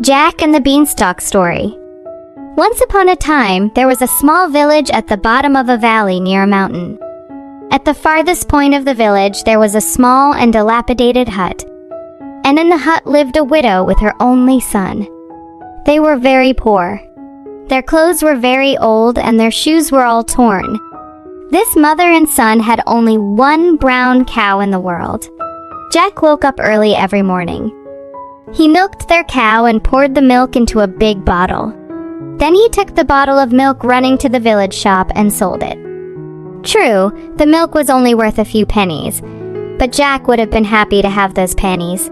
Jack and the Beanstalk story. Once upon a time, there was a small village at the bottom of a valley near a mountain. At the farthest point of the village, there was a small and dilapidated hut. And in the hut lived a widow with her only son. They were very poor. Their clothes were very old and their shoes were all torn. This mother and son had only one brown cow in the world. Jack woke up early every morning. He milked their cow and poured the milk into a big bottle. Then he took the bottle of milk running to the village shop and sold it. True, the milk was only worth a few pennies, but Jack would have been happy to have those pennies.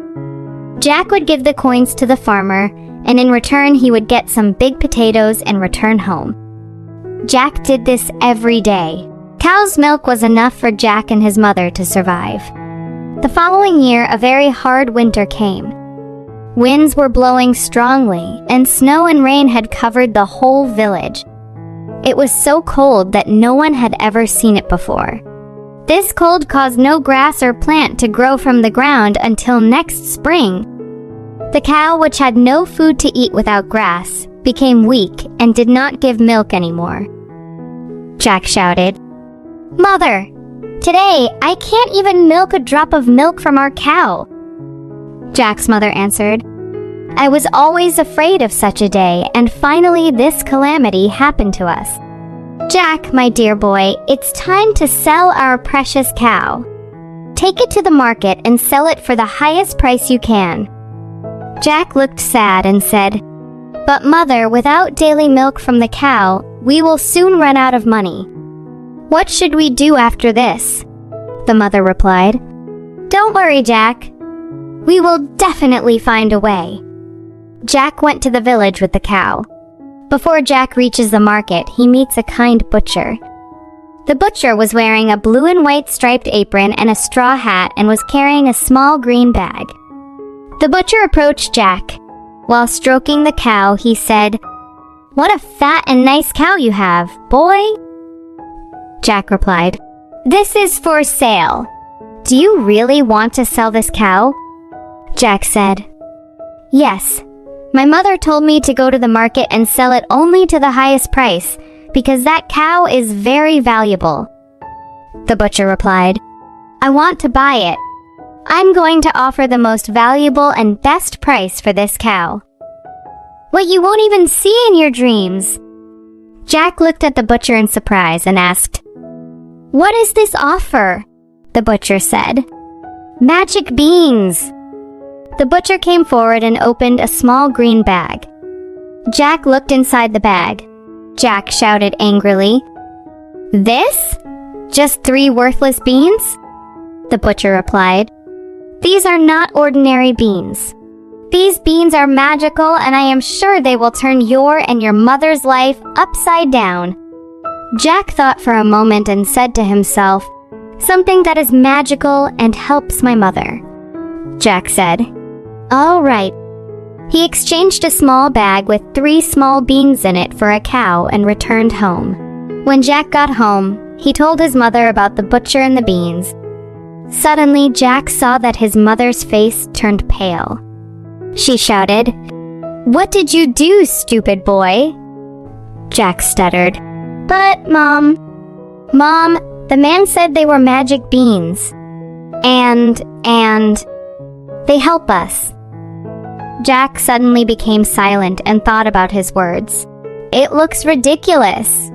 Jack would give the coins to the farmer, and in return he would get some big potatoes and return home. Jack did this every day. Cow's milk was enough for Jack and his mother to survive. The following year, a very hard winter came. Winds were blowing strongly, and snow and rain had covered the whole village. It was so cold that no one had ever seen it before. This cold caused no grass or plant to grow from the ground until next spring. The cow, which had no food to eat without grass, became weak and did not give milk anymore. Jack shouted, "Mother, today I can't even milk a drop of milk from our cow." Jack's mother answered, "I was always afraid of such a day, and finally this calamity happened to us. Jack, my dear boy, it's time to sell our precious cow. Take it to the market and sell it for the highest price you can." Jack looked sad and said, "But mother, without daily milk from the cow, we will soon run out of money. What should we do after this?" The mother replied, "Don't worry, Jack. We will definitely find a way." Jack went to the village with the cow. Before Jack reaches the market, he meets a kind butcher. The butcher was wearing a blue and white striped apron and a straw hat and was carrying a small green bag. The butcher approached Jack. While stroking the cow, he said, "What a fat and nice cow you have, boy." Jack replied, "This is for sale. Do you really want to sell this cow?" Jack said, "Yes. My mother told me to go to the market and sell it only to the highest price, because that cow is very valuable." The butcher replied, "I want to buy it. I'm going to offer the most valuable and best price for this cow. What you won't even see in your dreams." Jack looked at the butcher in surprise and asked, "What is this offer?" The butcher said, "Magic beans." The butcher came forward and opened a small green bag. Jack looked inside the bag. Jack shouted angrily, "This? Just 3 worthless beans?" The butcher replied, "These are not ordinary beans. These beans are magical, and I am sure they will turn your and your mother's life upside down." Jack thought for a moment and said to himself, "Something that is magical and helps my mother." Jack said, "All right." He exchanged a small bag with 3 small beans in it for a cow and returned home. When Jack got home, he told his mother about the butcher and the beans. Suddenly, Jack saw that his mother's face turned pale. She shouted, "What did you do, stupid boy?" Jack stuttered, "But, Mom, the man said they were magic beans. And they help us." Jack suddenly became silent and thought about his words. It looks ridiculous.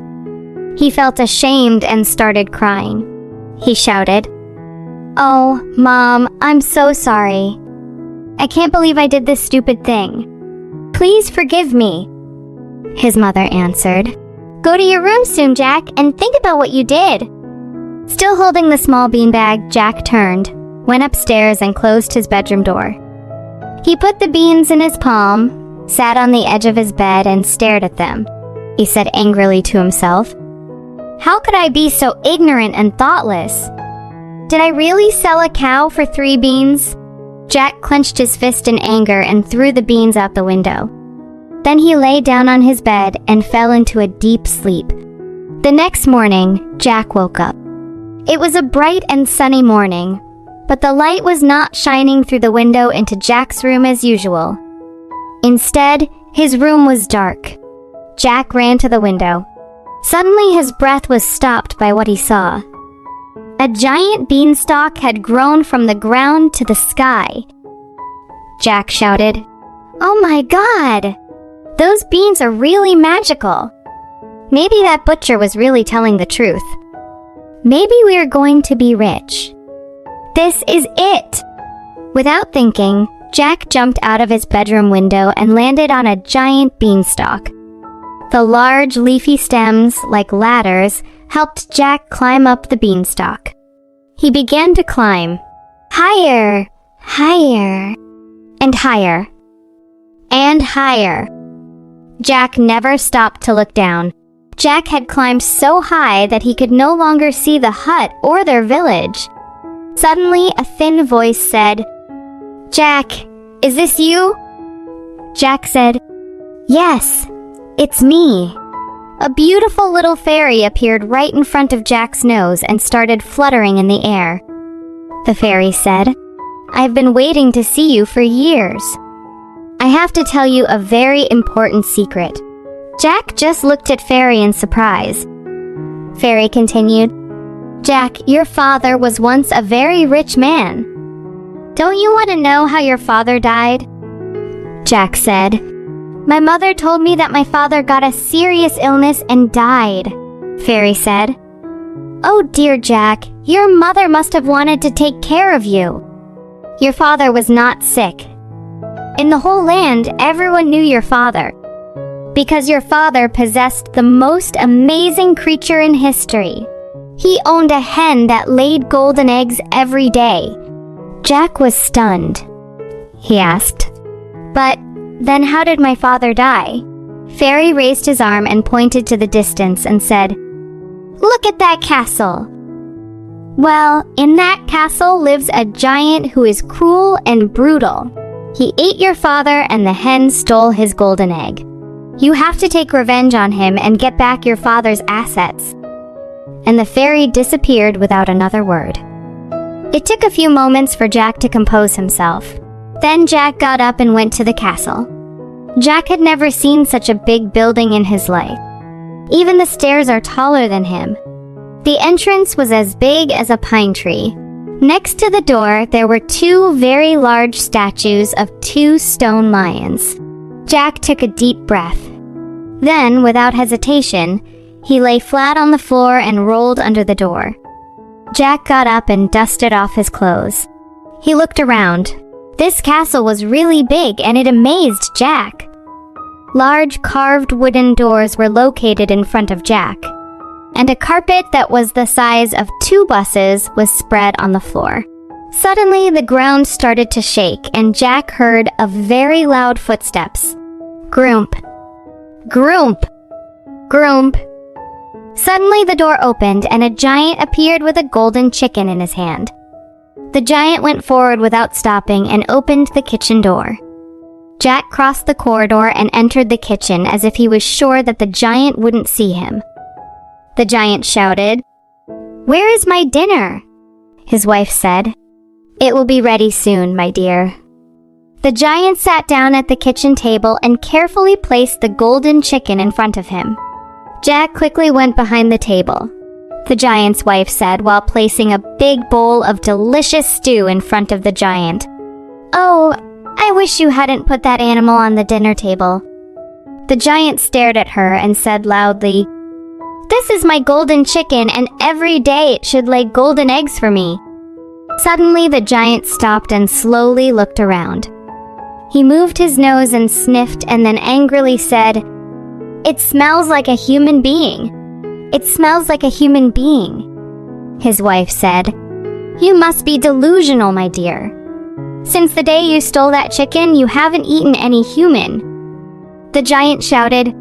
He felt ashamed and started crying. He shouted, "Oh, Mom, I'm so sorry. I can't believe I did this stupid thing. Please forgive me." His mother answered, "Go to your room soon, Jack, and think about what you did." Still holding the small beanbag, Jack turned, went upstairs, and closed his bedroom door. He put the beans in his palm, sat on the edge of his bed, and stared at them. He said angrily to himself, "How could I be so ignorant and thoughtless? Did I really sell a cow for 3 beans?" Jack clenched his fist in anger and threw the beans out the window. Then he lay down on his bed and fell into a deep sleep. The next morning, Jack woke up. It was a bright and sunny morning, but the light was not shining through the window into Jack's room as usual. Instead, his room was dark. Jack ran to the window. Suddenly, his breath was stopped by what he saw. A giant beanstalk had grown from the ground to the sky. Jack shouted, "Oh my God! Those beans are really magical! Maybe that butcher was really telling the truth. Maybe we are going to be rich. This is it!" Without thinking, Jack jumped out of his bedroom window and landed on a giant beanstalk. The large leafy stems, like ladders, helped Jack climb up the beanstalk. He began to climb. Higher, higher, and higher, and higher. Jack never stopped to look down. Jack had climbed so high that he could no longer see the hut or their village. Suddenly, a thin voice said, "Jack, is this you?" Jack said, "Yes, it's me." A beautiful little fairy appeared right in front of Jack's nose and started fluttering in the air. The fairy said, "I've been waiting to see you for years. I have to tell you a very important secret." Jack just looked at Fairy in surprise. Fairy continued, "Jack, your father was once a very rich man. Don't you want to know how your father died?" Jack said, "My mother told me that my father got a serious illness and died." Fairy said, "Oh dear Jack, your mother must have wanted to take care of you. Your father was not sick. In the whole land, everyone knew your father, because your father possessed the most amazing creature in history. He owned a hen that laid golden eggs every day." Jack was stunned. He asked, "But then how did my father die?" Fairy raised his arm and pointed to the distance and said, "Look at that castle. Well, in that castle lives a giant who is cruel and brutal. He ate your father and the hen stole his golden egg. You have to take revenge on him and get back your father's assets." And the fairy disappeared without another word. It took a few moments for Jack to compose himself. Then Jack got up and went to the castle. Jack had never seen such a big building in his life. Even the stairs are taller than him. The entrance was as big as a pine tree. Next to the door, there were two very large statues of two stone lions. Jack took a deep breath. Then, without hesitation, he lay flat on the floor and rolled under the door. Jack got up and dusted off his clothes. He looked around. This castle was really big and it amazed Jack. Large carved wooden doors were located in front of Jack, and a carpet that was the size of 2 buses was spread on the floor. Suddenly, the ground started to shake and Jack heard a very loud footsteps. Groomp, groomp, groomp. Suddenly, the door opened and a giant appeared with a golden chicken in his hand. The giant went forward without stopping and opened the kitchen door. Jack crossed the corridor and entered the kitchen as if he was sure that the giant wouldn't see him. The giant shouted, "Where is my dinner?" His wife said, "It will be ready soon, my dear." The giant sat down at the kitchen table and carefully placed the golden chicken in front of him. Jack quickly went behind the table. The giant's wife said while placing a big bowl of delicious stew in front of the giant. "Oh, I wish you hadn't put that animal on the dinner table." The giant stared at her and said loudly, "This is my golden chicken and every day it should lay golden eggs for me." Suddenly the giant stopped and slowly looked around. He moved his nose and sniffed and then angrily said, "It smells like a human being. It smells like a human being." His wife said, "You must be delusional, my dear. Since the day you stole that chicken, you haven't eaten any human." The giant shouted,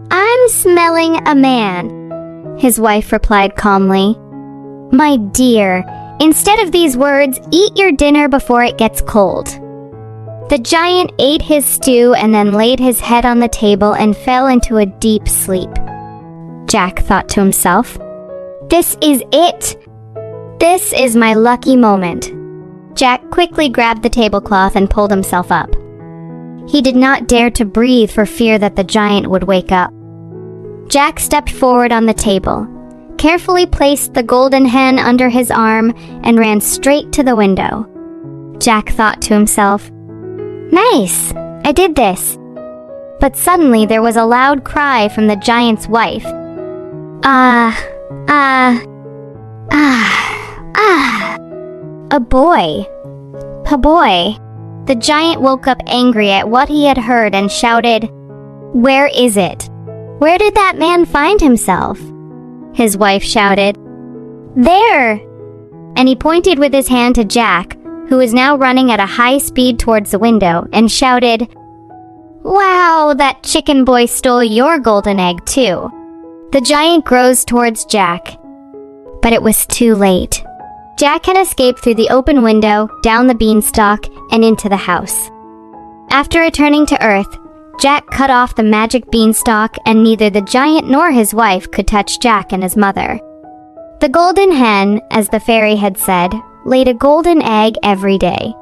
"I'm smelling a man." His wife replied calmly, "My dear, instead of these words, eat your dinner before it gets cold." The giant ate his stew and then laid his head on the table and fell into a deep sleep. Jack thought to himself, "This is it! This is my lucky moment." Jack quickly grabbed the tablecloth and pulled himself up. He did not dare to breathe for fear that the giant would wake up. Jack stepped forward on the table, carefully placed the golden hen under his arm, and ran straight to the window. Jack thought to himself, "Nice, I did this." But suddenly there was a loud cry from the giant's wife. A boy. A boy. The giant woke up angry at what he had heard and shouted, "Where is it? Where did that man find himself?" His wife shouted, "There!" And he pointed with his hand to Jack, who was now running at a high speed towards the window, and shouted, "Wow, that chicken boy stole your golden egg too." The giant grows towards Jack, but it was too late. Jack had escaped through the open window, down the beanstalk, and into the house. After returning to Earth, Jack cut off the magic beanstalk, and neither the giant nor his wife could touch Jack and his mother. The golden hen, as the fairy had said, laid a golden egg every day.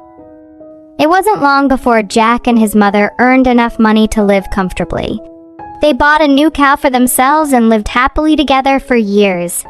It wasn't long before Jack and his mother earned enough money to live comfortably. They bought a new cow for themselves and lived happily together for years.